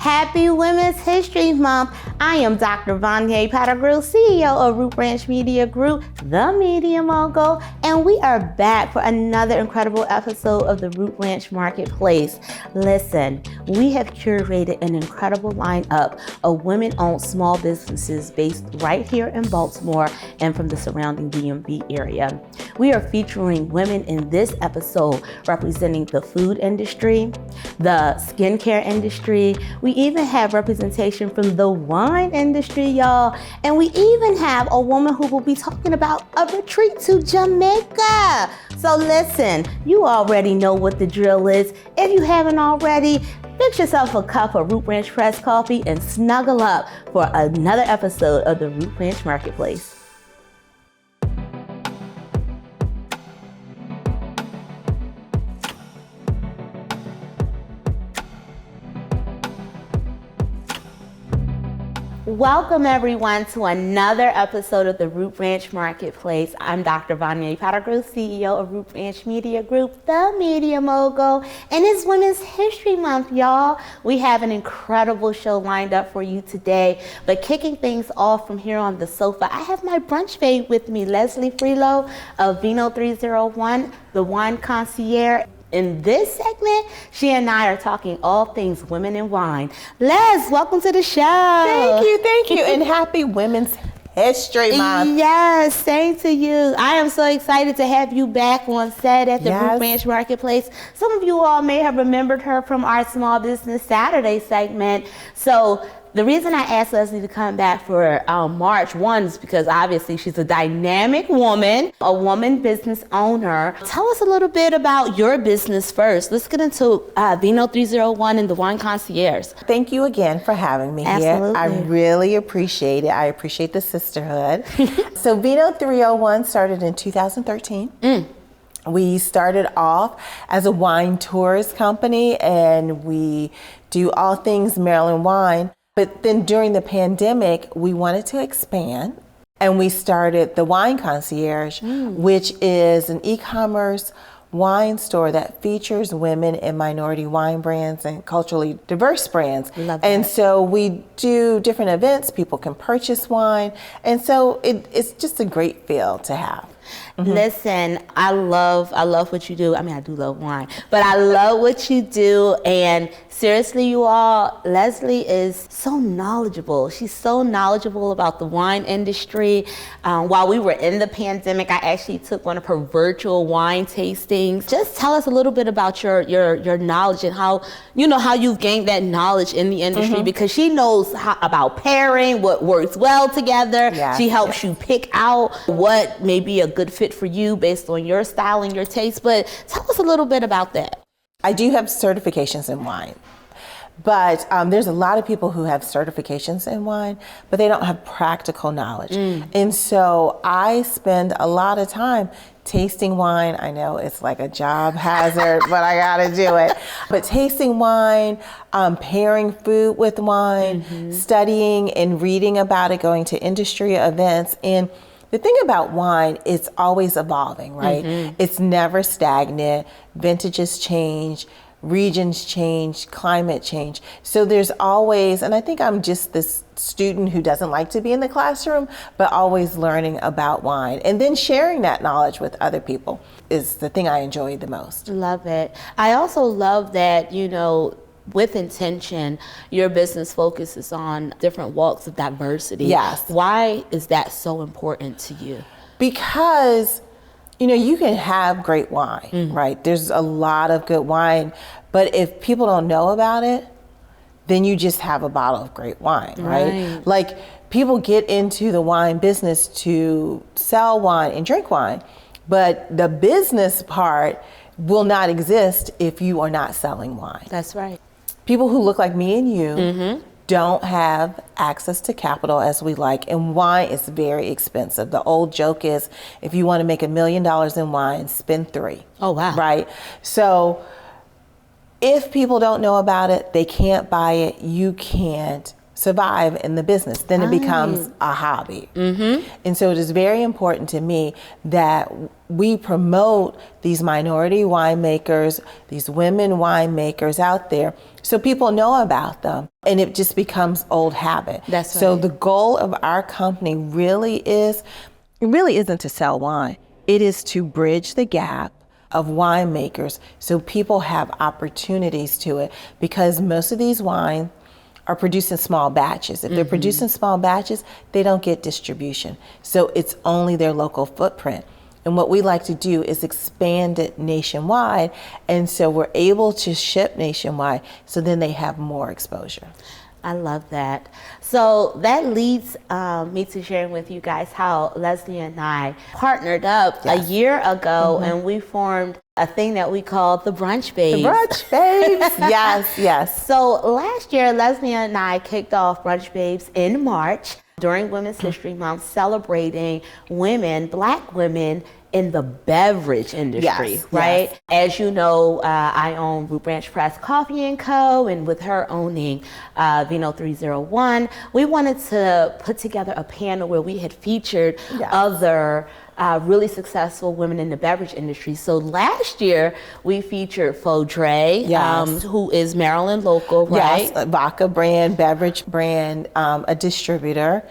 Happy Women's History Month. I am Dr. Vanya Pettigrew, CEO of Root Branch Media Group, the media mogul, and we are back for another incredible episode of the Root Branch Marketplace. Listen, we have curated an incredible lineup of women-owned small businesses based right here in Baltimore and from the surrounding DMV area. We are featuring women in this episode representing the food industry, the skincare industry. We even have representation from the wine industry, y'all. And we even have a woman who will be talking about a retreat to Jamaica. So listen, you already know what the drill is. If you haven't already, fix yourself a cup of Root Branch Press coffee and snuggle up for another episode of the Root Branch Marketplace. Welcome everyone to another episode of the Root Branch Marketplace. I'm Dr. Vanya Pettigrew, CEO of Root Branch Media Group, the media mogul, and it's Women's History Month, y'all. We have an incredible show lined up for you today, but kicking things off from here on the sofa, I have my brunch babe with me, Leslie Freelo of Vino 301, the wine concierge. In this segment, she and I are talking all things women in wine. Les, welcome to the show. Thank you, and happy Women's History Month. Yes, same to you. I am so excited to have you back on set at the Root Branch Marketplace. Some of you all may have remembered her from our Small Business Saturday segment. So the reason I asked Leslie to come back for March 1 is because obviously she's a dynamic woman, a woman business owner. Tell us a little bit about your business first. Let's get into Vino 301 and the Wine Concierge. Thank you again for having me Absolutely. here. I really appreciate it. I appreciate the sisterhood. So Vino 301 started in 2013. We started off as a wine tourist company, and we do all things Maryland wine. But then during the pandemic, we wanted to expand, and we started the Wine Concierge, which is an e-commerce wine store that features women and minority wine brands and culturally diverse brands. Love that. And so we do different events. People can purchase wine. And so it's just a great feel to have. Listen, I love what you do. I mean, I do love wine, but I love what you do. And seriously, you all, Leslie is so knowledgeable. She's so knowledgeable about the wine industry. While we were in the pandemic, I actually took one of her virtual wine tastings. Just tell us a little bit about your knowledge and how you've gained that knowledge in the industry, because she knows about pairing, what works well together. Yeah. She helps you pick out what may be a good fit for you based on your style and your taste. But tell us a little bit about that. I do have certifications in wine, but there's a lot of people who have certifications in wine, but they don't have practical knowledge. And so I spend a lot of time tasting wine. I know it's like a job hazard, but I gotta do it. But tasting wine, pairing food with wine, studying and reading about it, going to industry events. And the thing about wine, it's always evolving, right? It's never stagnant. Vintages change, regions change, climate change. So there's always, and I think I'm just this student who doesn't like to be in the classroom, but always learning about wine. And then sharing that knowledge with other people is the thing I enjoy the most. Love it. I also love that, with intention, your business focuses on different walks of diversity. Yes. Why is that so important to you? Because, you can have great wine, right? There's a lot of good wine, but if people don't know about it, then you just have a bottle of great wine, right? Like, people get into the wine business to sell wine and drink wine, but the business part will not exist if you are not selling wine. That's right. People who look like me and you don't have access to capital as we like, and wine is very expensive. The old joke is, if you want to make $1 million in wine, spend $3 million. Oh, wow. Right? So if people don't know about it, they can't buy it, you can't survive in the business. Then it becomes a hobby. And so it is very important to me that we promote these minority winemakers, these women winemakers out there, so people know about them, and it just becomes old habit. That's right. So the goal of our company really isn't to sell wine. It is to bridge the gap of winemakers so people have opportunities to it, because most of these wines are produced in small batches. If they're produced in small batches, they don't get distribution. So it's only their local footprint. And what we like to do is expand it nationwide. And so we're able to ship nationwide, so then they have more exposure. I love that. So that leads me to sharing with you guys how Leslie and I partnered up a year ago, and we formed a thing that we call the Brunch Babes. The Brunch Babes, yes. So last year, Leslie and I kicked off Brunch Babes in March during Women's History Month, celebrating women, Black women, in the beverage industry, right? Yes. As you know, I own Root Branch Press Coffee & Co., and with her owning Vino 301, we wanted to put together a panel where we had featured other really successful women in the beverage industry. So last year, we featured Faudre, who is Maryland local, right? Yes, a vodka brand, beverage brand, a distributor.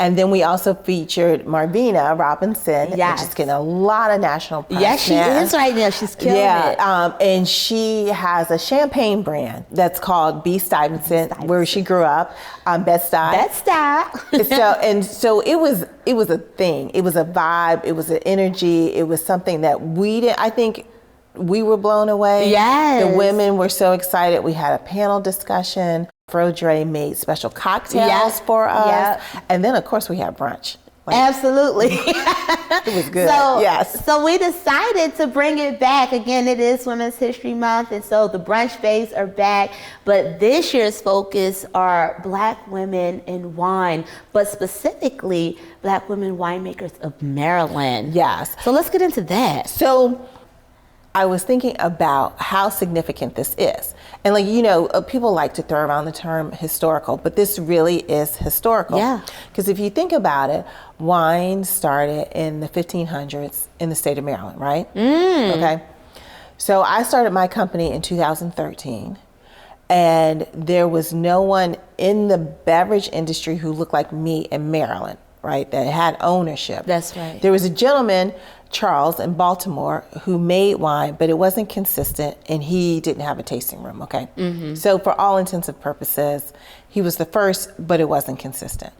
And then we also featured Marvina Robinson, which is getting a lot of national press. Yes, she is right now. She's killing it. And she has a champagne brand that's called B. Stuyvesant, where she grew up, Bed-Stuy. Bed-Stuy. So it was a thing. It was a vibe. It was an energy. It was something that I think we were blown away. Yes. The women were so excited. We had a panel discussion. Faudre made special cocktails for us. And then, of course, we had brunch. Absolutely. It was good. So we decided to bring it back. Again, it is Women's History Month, and so the Brunch Babes are back. But this year's focus are Black women in wine, but specifically Black women winemakers of Maryland. Yes. So let's get into that. So I was thinking about how significant this is. And people like to throw around the term historical, but this really is historical. Yeah. Because if you think about it, wine started in the 1500s in the state of Maryland, right? Okay. So I started my company in 2013, and there was no one in the beverage industry who looked like me in Maryland, right, that had ownership. That's right. There was a gentleman, Charles, in Baltimore, who made wine, but it wasn't consistent, and he didn't have a tasting room, okay? So for all intents and purposes, he was the first, but it wasn't consistent.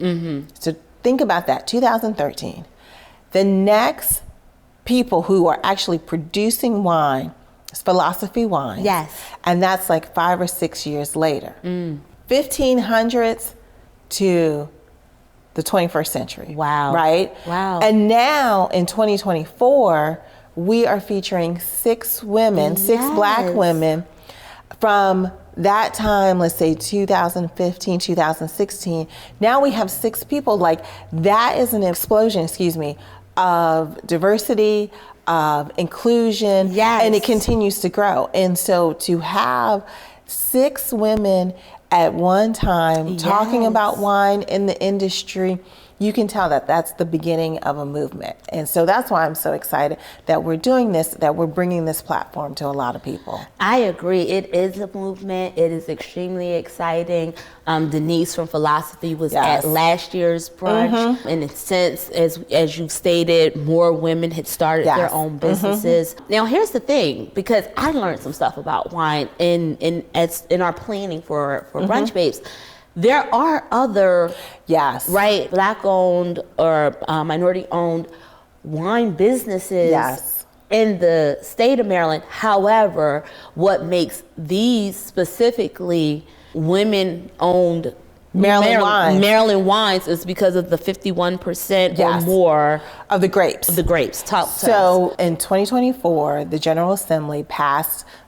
So think about that, 2013. The next people who are actually producing wine is Philosophy Wine. Yes. And that's like 5 or 6 years later. 1500s to the 21st century. Wow. Right? Wow. And now in 2024, we are featuring 6 women, 6 Black women from that time, let's say 2015, 2016. Now we have 6 people. Like, that is an explosion, of diversity, of inclusion, and it continues to grow. And so to have 6 women at one time talking about wine in the industry, you can tell that that's the beginning of a movement. And so that's why I'm so excited that we're doing this, that we're bringing this platform to a lot of people. I agree. It is a movement. It is extremely exciting. Denise from Philosophy was at last year's brunch. In a sense, as you stated, more women had started their own businesses. Now, here's the thing, because I learned some stuff about wine in our planning for Brunch Babes. There are other, Black-owned or minority-owned wine businesses in the state of Maryland. However, what makes these specifically women-owned Maryland wines is because of the 51% or more of the grapes. So in 2024, the General Assembly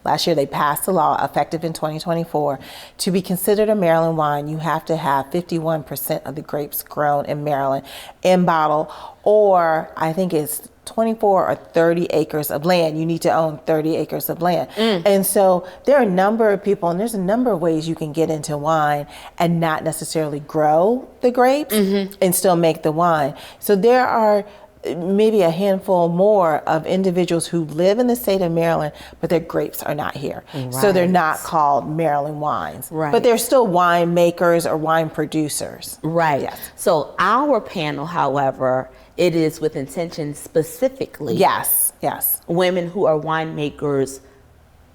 last year they passed a law effective in 2024. To be considered a Maryland wine, you have to have 51% of the grapes grown in Maryland in bottle, or I think it's 24 or 30 acres of land. You need to own 30 acres of land. And so there are a number of people, and there's a number of ways you can get into wine and not necessarily grow the grapes and still make the wine. So there are maybe a handful more of individuals who live in the state of Maryland, but their grapes are not here. So they're not called Maryland wines, but they're still wine makers or wine producers. Yes. So our panel, however, it is with intention specifically. Yes. Women who are winemakers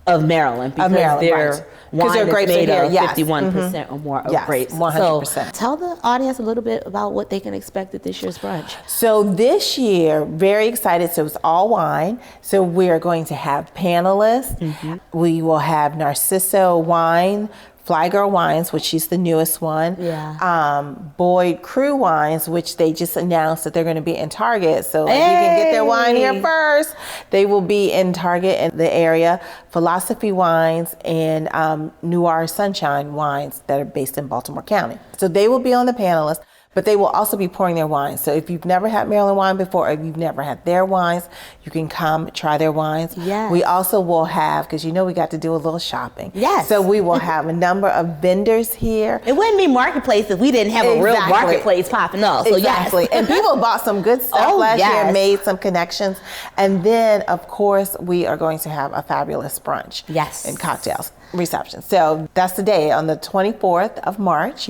of Maryland, because their wine is grapes made are of here. 51% or more of grapes. 100%. So tell the audience a little bit about what they can expect at this year's brunch. So this year, very excited. So it's all wine. So we are going to have panelists. We will have Narciso Wine, Fly Girl Wines, which she's the newest one. Boyd Crew Wines, which they just announced that they're going to be in Target. So you can get their wine here first. They will be in Target in the area. Philosophy Wines and Noir Sunshine Wines that are based in Baltimore County. So they will be on the panelist, but they will also be pouring their wines. So if you've never had Maryland wine before, or if you've never had their wines, you can come try their wines. We also will have, because you know we got to do a little shopping. So we will have a number of vendors here. It wouldn't be marketplace if we didn't have a real marketplace popping up. So And people bought some good stuff last year and made some connections. And then, of course, we are going to have a fabulous brunch. And cocktails. Reception. So that's the day on the 24th of March.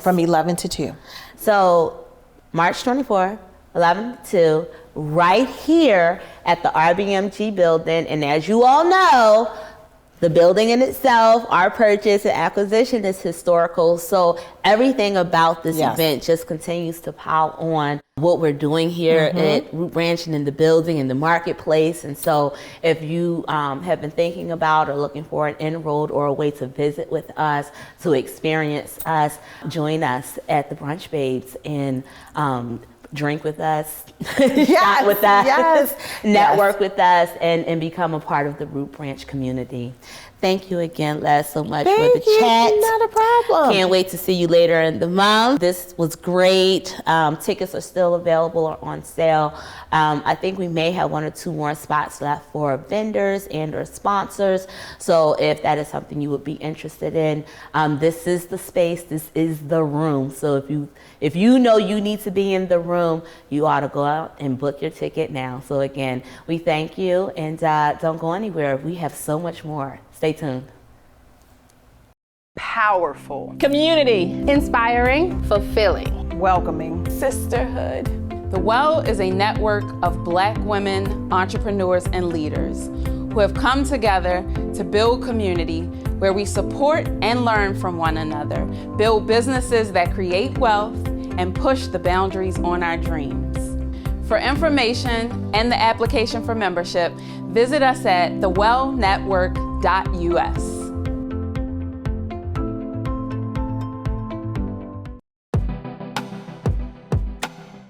From 11 to 2. So March 24th, 11 to 2, right here at the RBMG building. And as you all know, the building in itself, our purchase and acquisition is historical. So everything about this event just continues to pile on what we're doing here at Root Ranch and in the building and the marketplace. And so if you have been thinking about or looking for an inroad or a way to visit with us, to experience us, join us at the Brunch Babes and drink with us, shop with us, network with us, and become a part of the Root Branch community. Thank you again, Les, so much for the chat. Not a problem. Can't wait to see you later in the month. This was great. Tickets are still available or on sale. I think we may have 1 or 2 more spots left for vendors and or sponsors. So if that is something you would be interested in, this is the space, this is the room. So if you know you need to be in the room, you ought to go out and book your ticket now. So again, we thank you, and don't go anywhere. We have so much more. Stay tuned. Powerful. Community. Inspiring. Fulfilling. Welcoming. Sisterhood. The Well is a network of Black women, entrepreneurs, and leaders who have come together to build community where we support and learn from one another, build businesses that create wealth, and push the boundaries on our dreams. For information and the application for membership, visit us at thewellnetwork.us.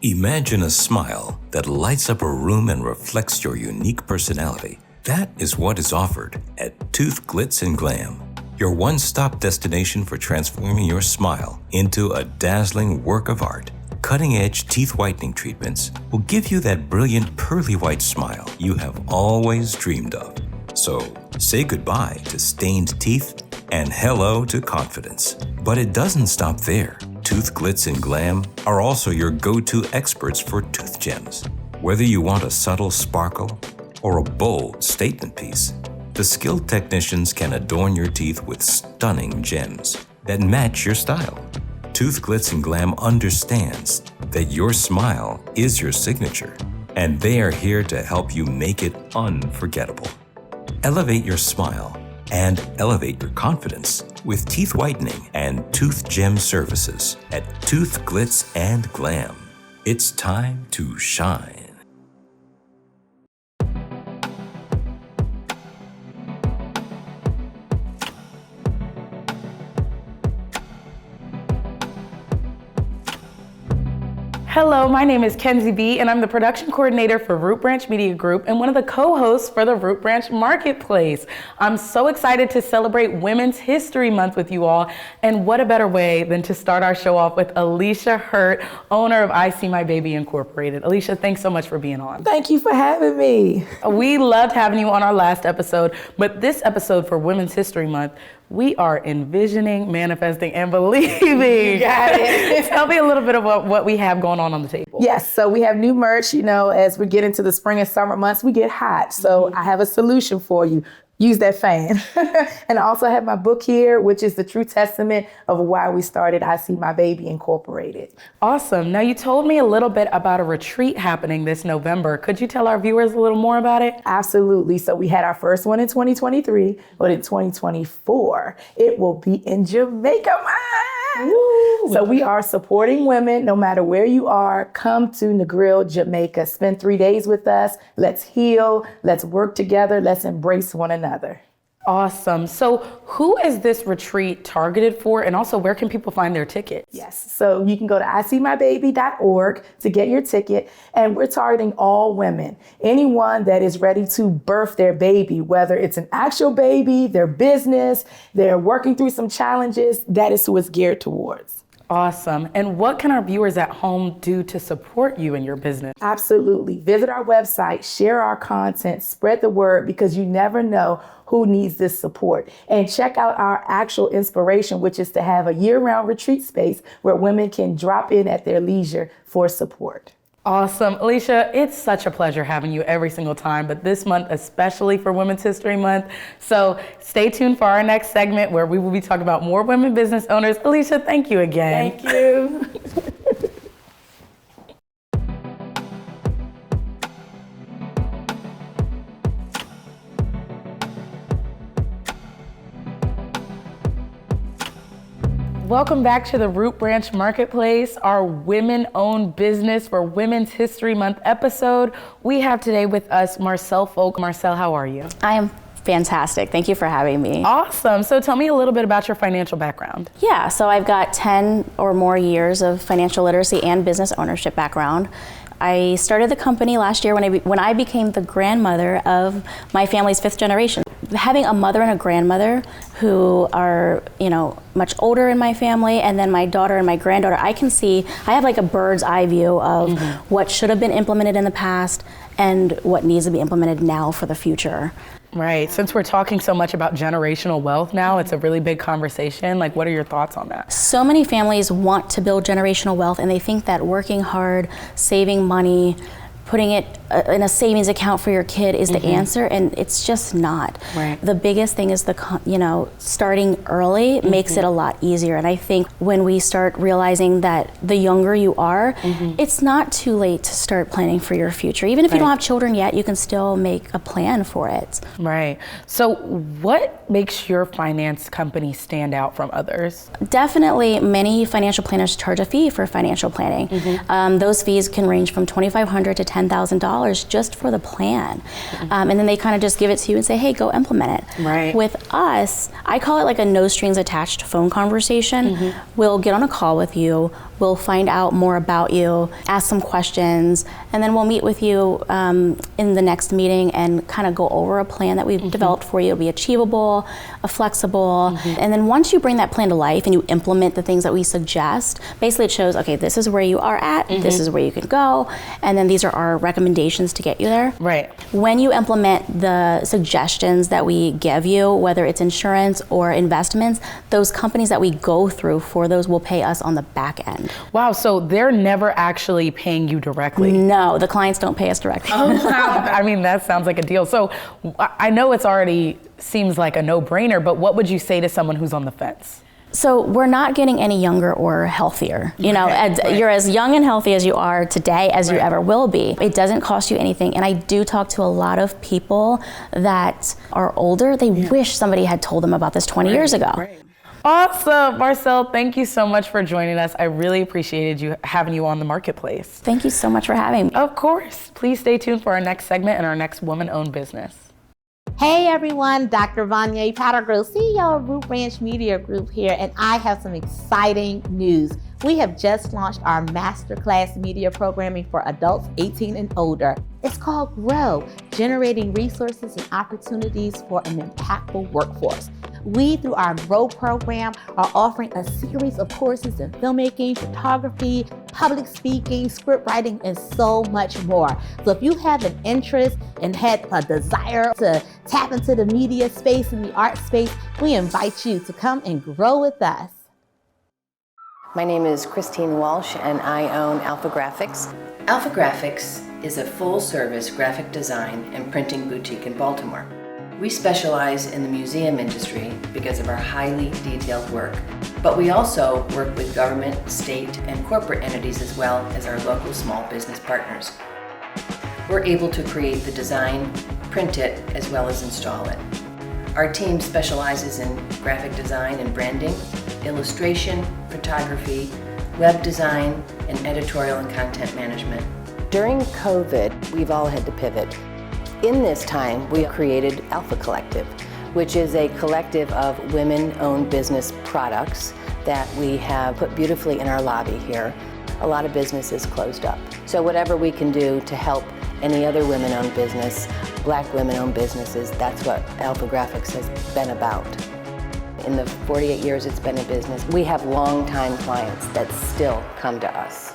Imagine a smile that lights up a room and reflects your unique personality. That is what is offered at Tooth Glitz and Glam, your one-stop destination for transforming your smile into a dazzling work of art. Cutting-edge teeth whitening treatments will give you that brilliant pearly white smile you have always dreamed of. So say goodbye to stained teeth and hello to confidence. But it doesn't stop there. Tooth Glitz and Glam are also your go-to experts for tooth gems. Whether you want a subtle sparkle or a bold statement piece, the skilled technicians can adorn your teeth with stunning gems that match your style. Tooth Glitz and Glam understands that your smile is your signature, and they are here to help you make it unforgettable. Elevate your smile and elevate your confidence with teeth whitening and tooth gem services at Tooth Glitz and Glam. It's time to shine. Hello, my name is Kenzie B, and I'm the production coordinator for Root Branch Media Group and one of the co-hosts for the Root Branch Marketplace. I'm so excited to celebrate Women's History Month with you all, and what a better way than to start our show off with Alicia Hurt, owner of I See My Baby Incorporated. Alicia, thanks so much for being on. Thank you for having me. We loved having you on our last episode, but this episode for Women's History Month, we are envisioning, manifesting, and believing. You got it. Tell me a little bit about what we have going on the table. Yes, so we have new merch. You know, as we get into the spring and summer months, we get hot. So I have a solution for you. Use that fan. And I also have my book here, which is the true testament of why we started I See My Baby Incorporated. Awesome. Now, you told me a little bit about a retreat happening this November. Could you tell our viewers a little more about it? Absolutely. So we had our first one in 2023, but in 2024, it will be in Jamaica. Woo. So we are supporting women no matter where you are. Come to Negril, Jamaica. Spend 3 days with us. Let's heal. Let's work together. Let's embrace one another. Awesome. So who is this retreat targeted for? And also, where can people find their tickets? Yes. So you can go to iseemybaby.org to get your ticket. And we're targeting all women, anyone that is ready to birth their baby, whether it's an actual baby, their business, they're working through some challenges. That is who it's geared towards. Awesome. And what can our viewers at home do to support you in your business? Absolutely. Visit our website, share our content, spread the word, because you never know who needs this support. And check out our actual inspiration, which is to have a year-round retreat space where women can drop in at their leisure for support. Awesome. Alicia, it's such a pleasure having you every single time, but this month, especially for Women's History Month. So stay tuned for our next segment where we will be talking about more women business owners. Alicia, thank you again. Thank you. Welcome back to the Root Branch Marketplace, our women-owned business for Women's History Month episode. We have today with us Marcelle Folk. Marcelle, how are you? I am fantastic. Thank you for having me. Awesome. So tell me a little bit about your financial background. Yeah, so I've got 10 or more years of financial literacy and business ownership background. I started the company last year when I became the grandmother of my family's 5th generation. Having a mother and a grandmother who are, much older in my family, and then my daughter and my granddaughter, I have like a bird's eye view of what should have been implemented in the past and what needs to be implemented now for the future. Right. Since we're talking so much about generational wealth now, it's a really big conversation. Like, what are your thoughts on that? So many families want to build generational wealth, and they think that working hard, saving money, putting it in a savings account for your kid is the answer, and it's just not. Right. The biggest thing is starting early makes it a lot easier. And I think when we start realizing that the younger you are, it's not too late to start planning for your future. Even if you don't have children yet, you can still make a plan for it. Right. So what makes your finance company stand out from others? Definitely, many financial planners charge a fee for financial planning. Those fees can range from $2,500 to $10,000 just for the plan. And then they kind of just give it to you and say, hey, go implement it. Right. With us, I call it like a no strings attached phone conversation. We'll get on a call with you. We'll find out more about you, ask some questions, and then we'll meet with you in the next meeting and kind of go over a plan that we've developed for you. It'll be achievable, flexible, and then once you bring that plan to life and you implement the things that we suggest, basically it shows, okay, this is where you are at, this is where you can go, and then these are our recommendations to get you there. Right. When you implement the suggestions that we give you, whether it's insurance or investments, those companies that we go through for those will pay us on the back end. Wow, so they're never actually paying you directly? No, the clients don't pay us directly. I mean, that sounds like a deal. So I know it's already seems like a no-brainer, but what would you say to someone who's on the fence? So we're not getting any younger or healthier. You're as young and healthy as you are today as you ever will be. It doesn't cost you anything. And I do talk to a lot of people that are older. They wish somebody had told them about this 20 years ago. Right. Awesome. Marcelle, thank you so much for joining us. I really appreciated having you on the Marketplace. Thank you so much for having me. Of course. Please stay tuned for our next segment and our next woman-owned business. Hey everyone, Dr. Vanya Pettigrew, CEO of Root Branch Media Group here, and I have some exciting news. We have just launched our masterclass media programming for adults 18 and older. It's called Grow, Generating Resources and Opportunities for an Impactful Workforce. We, through our Grow program, are offering a series of courses in filmmaking, photography, public speaking, script writing, and so much more. So if you have an interest and had a desire to tap into the media space and the art space, we invite you to come and grow with us. My name is Christine Walsh and I own Alpha Graphics. Alpha Graphics is a full-service graphic design and printing boutique in Baltimore. We specialize in the museum industry because of our highly detailed work, but we also work with government, state, and corporate entities as well as our local small business partners. We're able to create the design, print it, as well as install it. Our team specializes in graphic design and branding, illustration, photography, web design, and editorial and content management. During COVID, we've all had to pivot. In this time, we created Alpha Collective, which is a collective of women-owned business products that we have put beautifully in our lobby here. A lot of businesses closed up. So whatever we can do to help any other women-owned business, Black women-owned businesses, that's what Alpha Graphics has been about. In the 48 years it's been in business, we have long-time clients that still come to us.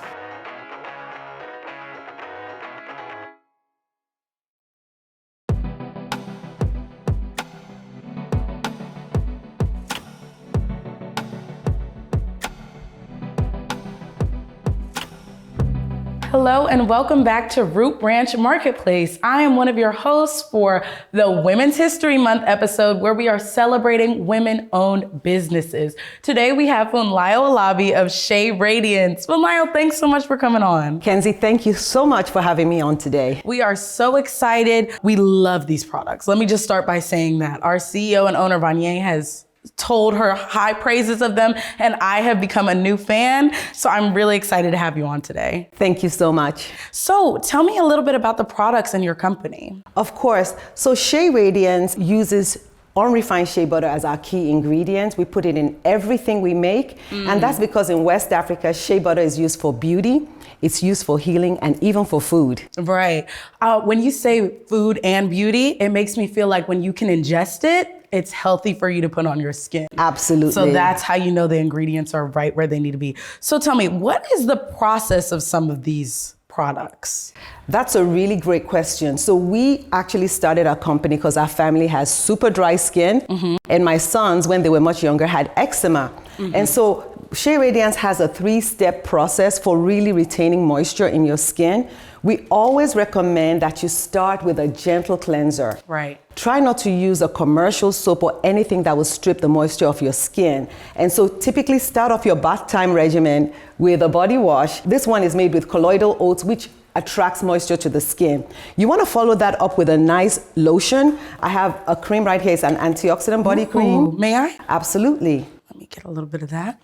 Hello and welcome back to Root Branch Marketplace. I am one of your hosts for the Women's History Month episode where we are celebrating women-owned businesses. Today we have Funlayo Alabi of Shea Radiance. Funlayo, thanks so much for coming on. Kenzie, thank you so much for having me on today. We are so excited. We love these products. Let me just start by saying that. Our CEO and owner, Vanya, has told her high praises of them, and I have become a new fan. So I'm really excited to have you on today. Thank you so much. So tell me a little bit about the products in your company. Of course. So Shea Radiance uses unrefined shea butter as our key ingredient. We put it in everything we make. And that's because in West Africa, shea butter is used for beauty, it's used for healing, and even for food. Right. When you say food and beauty, it makes me feel like when you can ingest it, it's healthy for you to put on your skin. Absolutely. So that's how you know the ingredients are right where they need to be. So tell me, what is the process of some of these products? That's a really great question. So we actually started our company because our family has super dry skin. And my sons, when they were much younger, had eczema. And so Shea Radiance has a 3-step process for really retaining moisture in your skin. We always recommend that you start with a gentle cleanser. Right. Try not to use a commercial soap or anything that will strip the moisture off your skin. And so typically start off your bath time regimen with a body wash. This one is made with colloidal oats, which attracts moisture to the skin. You want to follow that up with a nice lotion. I have a cream right here. It's an antioxidant body cream. May I? Absolutely. Let me get a little bit of that.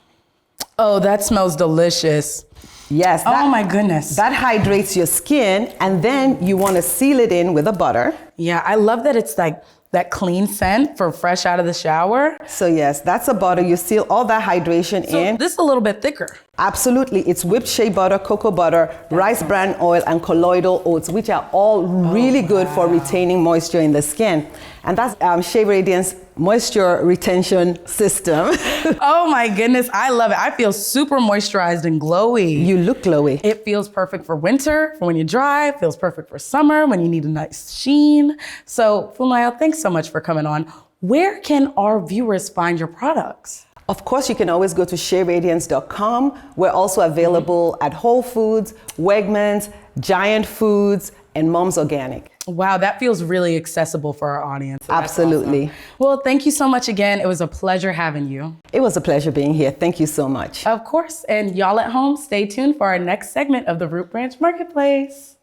Oh, that smells delicious. Yes. Oh my goodness. That hydrates your skin, and then you want to seal it in with a butter. Yeah, I love that it's like that clean scent for fresh out of the shower. So yes, that's a butter. You seal all that hydration in. This is a little bit thicker. Absolutely. It's whipped shea butter, cocoa butter, rice bran oil, and colloidal oats, which are all really good for retaining moisture in the skin. And that's Shea Radiance moisture retention system. Oh my goodness, I love it. I feel super moisturized and glowy. You look glowy. It feels perfect for winter, for when you dry, it feels perfect for summer, when you need a nice sheen. So Funlayo, thanks so much for coming on. Where can our viewers find your products? Of course, you can always go to shearadiance.com. We're also available at Whole Foods, Wegmans, Giant Foods, and Mom's Organic. Wow, that feels really accessible for our audience. So absolutely. Awesome. Well, thank you so much again. It was a pleasure having you. It was a pleasure being here. Thank you so much. Of course. And y'all at home, stay tuned for our next segment of the Root Branch Marketplace.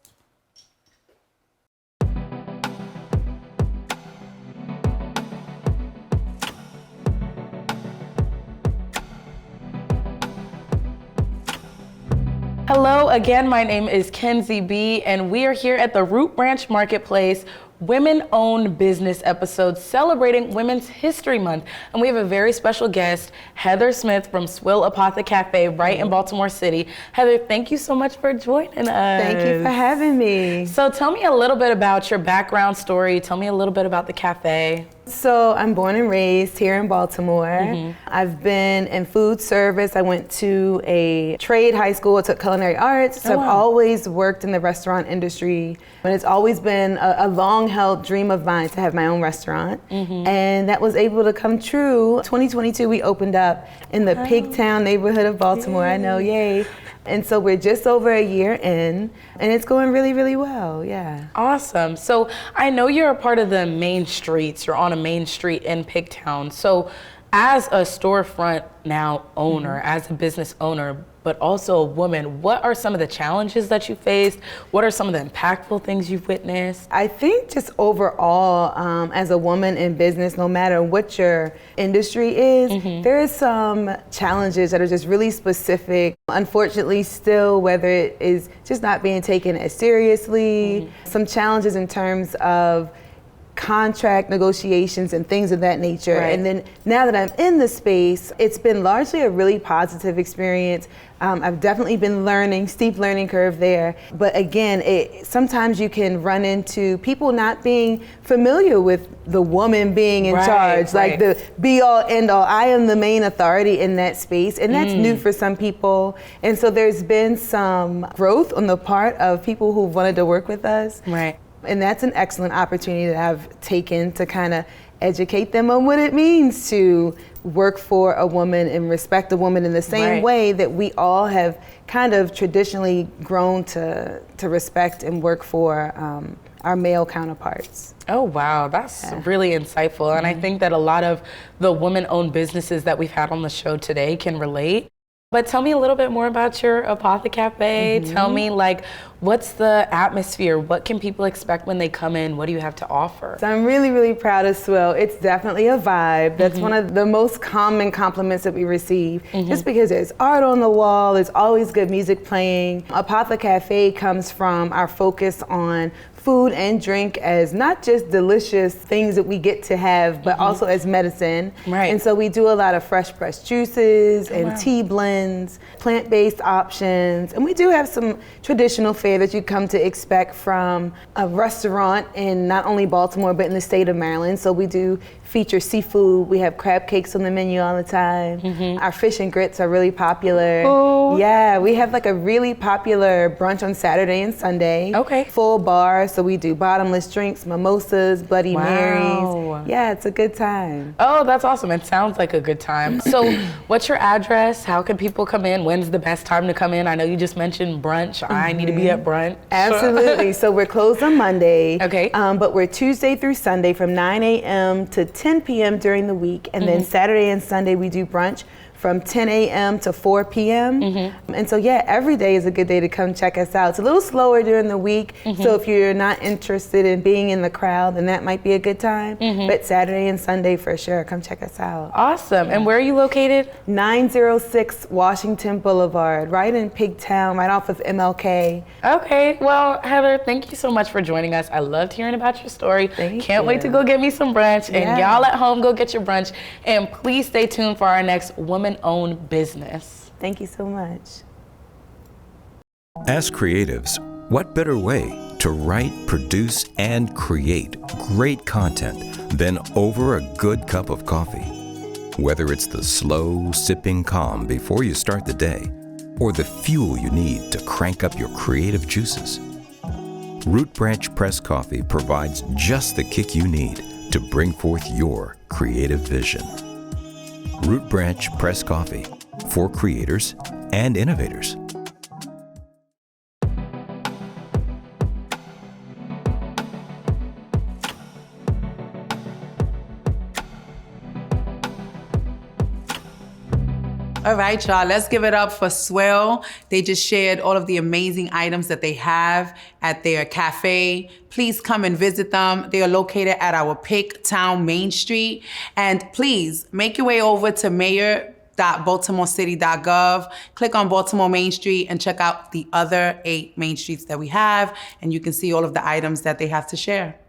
Hello again, my name is Kenzie B, and we are here at the Root Branch Marketplace women-owned business episode celebrating Women's History Month. And we have a very special guest, Heather Smith from Swill Apothe Cafe right in Baltimore City. Heather, thank you so much for joining us. Thank you for having me. So tell me a little bit about your background story. Tell me a little bit about the cafe. So I'm born and raised here in Baltimore. I've been in food service. I went to a trade high school. I took culinary arts. So I've always worked in the restaurant industry. And it's always been a long-held dream of mine to have my own restaurant. And that was able to come true. 2022, we opened up in the Pigtown neighborhood of Baltimore. I know, yay. And so we're just over a year in, and it's going really, really well, yeah. Awesome. So I know you're a part of the main streets. You're on a main street in Pigtown. So as a storefront now owner, as a business owner, but also a woman, what are some of the challenges that you faced? What are some of the impactful things you've witnessed? I think just overall, as a woman in business, no matter what your industry is, there is some challenges that are just really specific. Unfortunately, still, whether it is just not being taken as seriously, some challenges in terms of contract negotiations and things of that nature. And then now that I'm in the space, it's been largely a really positive experience. I've definitely been learning, steep learning curve there. But again, sometimes you can run into people not being familiar with the woman being in charge, like the be all end all. I am the main authority in that space, and that's new for some people. And so there's been some growth on the part of people who wanted to work with us. And that's an excellent opportunity that I've taken to kind of educate them on what it means to work for a woman and respect a woman in the same way that we all have kind of traditionally grown to respect and work for our male counterparts. Oh, wow, that's really insightful. And I think that a lot of the women-owned businesses that we've had on the show today can relate. But tell me a little bit more about your Apothe Cafe. Tell me, like, what's the atmosphere? What can people expect when they come in? What do you have to offer? So I'm really, really proud of Swill. It's definitely a vibe. That's one of the most common compliments that we receive. Just because there's art on the wall, there's always good music playing. Apothe Cafe comes from our focus on food and drink as not just delicious things that we get to have, but also as medicine. And so we do a lot of fresh pressed juices and tea blends, plant-based options, and we do have some traditional fare that you come to expect from a restaurant in not only Baltimore, but in the state of Maryland. So we do feature seafood. We have crab cakes on the menu all the time. Our fish and grits are really popular. Yeah, we have like a really popular brunch on Saturday and Sunday. Full bar, so we do bottomless drinks, mimosas, Bloody Marys. Yeah, it's a good time. Oh, that's awesome. It sounds like a good time. So what's your address? How can people come in? When's the best time to come in? I know you just mentioned brunch. I need to be at brunch. Absolutely. So we're closed on Monday. But we're Tuesday through Sunday from 9 a.m. to 10 p.m. during the week. And then Saturday and Sunday we do brunch from 10 a.m. to 4 p.m. And so yeah, every day is a good day to come check us out. It's a little slower during the week, so if you're not interested in being in the crowd, then that might be a good time. But Saturday and Sunday for sure, come check us out. Awesome. And where are you located? 906 Washington Boulevard, right in Pigtown, right off of MLK. Okay, well, Heather, thank you so much for joining us. I loved hearing about your story. Can't wait to go get me some brunch. And y'all at home, go get your brunch. And please stay tuned for our next woman-owned business. Thank you so much. As creatives, what better way to write, produce, and create great content than over a good cup of coffee? Whether it's the slow, sipping calm before you start the day, or the fuel you need to crank up your creative juices, Root Branch Press Coffee provides just the kick you need to bring forth your creative vision. Root Branch Press Coffee, for creators and innovators. All right, y'all, let's give it up for Swill. They just shared all of the amazing items that they have at their cafe. Please come and visit them. They are located at our Pigtown Main Street. And please make your way over to mayor.baltimorecity.gov. Click on Baltimore Main Street and check out the other 8 main streets that we have. And you can see all of the items that they have to share.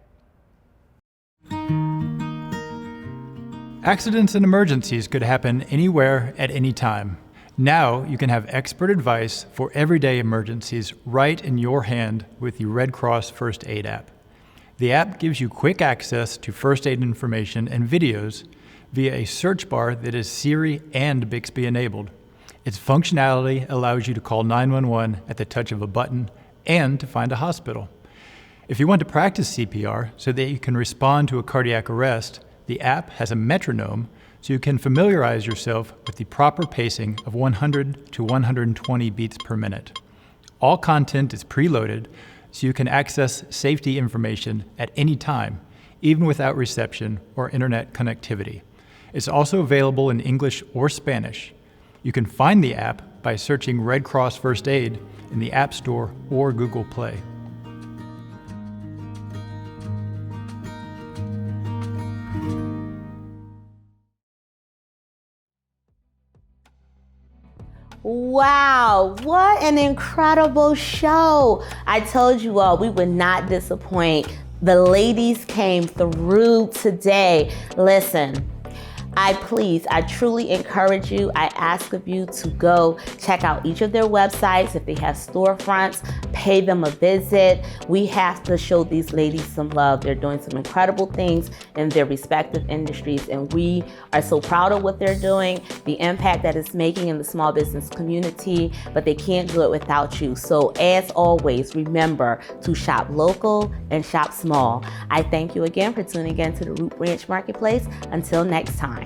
Accidents and emergencies could happen anywhere at any time. Now you can have expert advice for everyday emergencies right in your hand with the Red Cross First Aid app. The app gives you quick access to first aid information and videos via a search bar that is Siri and Bixby enabled. Its functionality allows you to call 911 at the touch of a button and to find a hospital. If you want to practice CPR so that you can respond to a cardiac arrest, the app has a metronome so you can familiarize yourself with the proper pacing of 100 to 120 beats per minute. All content is preloaded so you can access safety information at any time, even without reception or internet connectivity. It's also available in English or Spanish. You can find the app by searching Red Cross First Aid in the App Store or Google Play. Wow, what an incredible show. I told you all we would not disappoint. The ladies came through today. Listen, I truly encourage you, I ask of you to go check out each of their websites. If they have storefronts, pay them a visit. We have to show these ladies some love. They're doing some incredible things in their respective industries, and we are so proud of what they're doing, the impact that it's making in the small business community, but they can't do it without you. So as always, remember to shop local and shop small. I thank you again for tuning in to the Root Branch Marketplace. Until next time.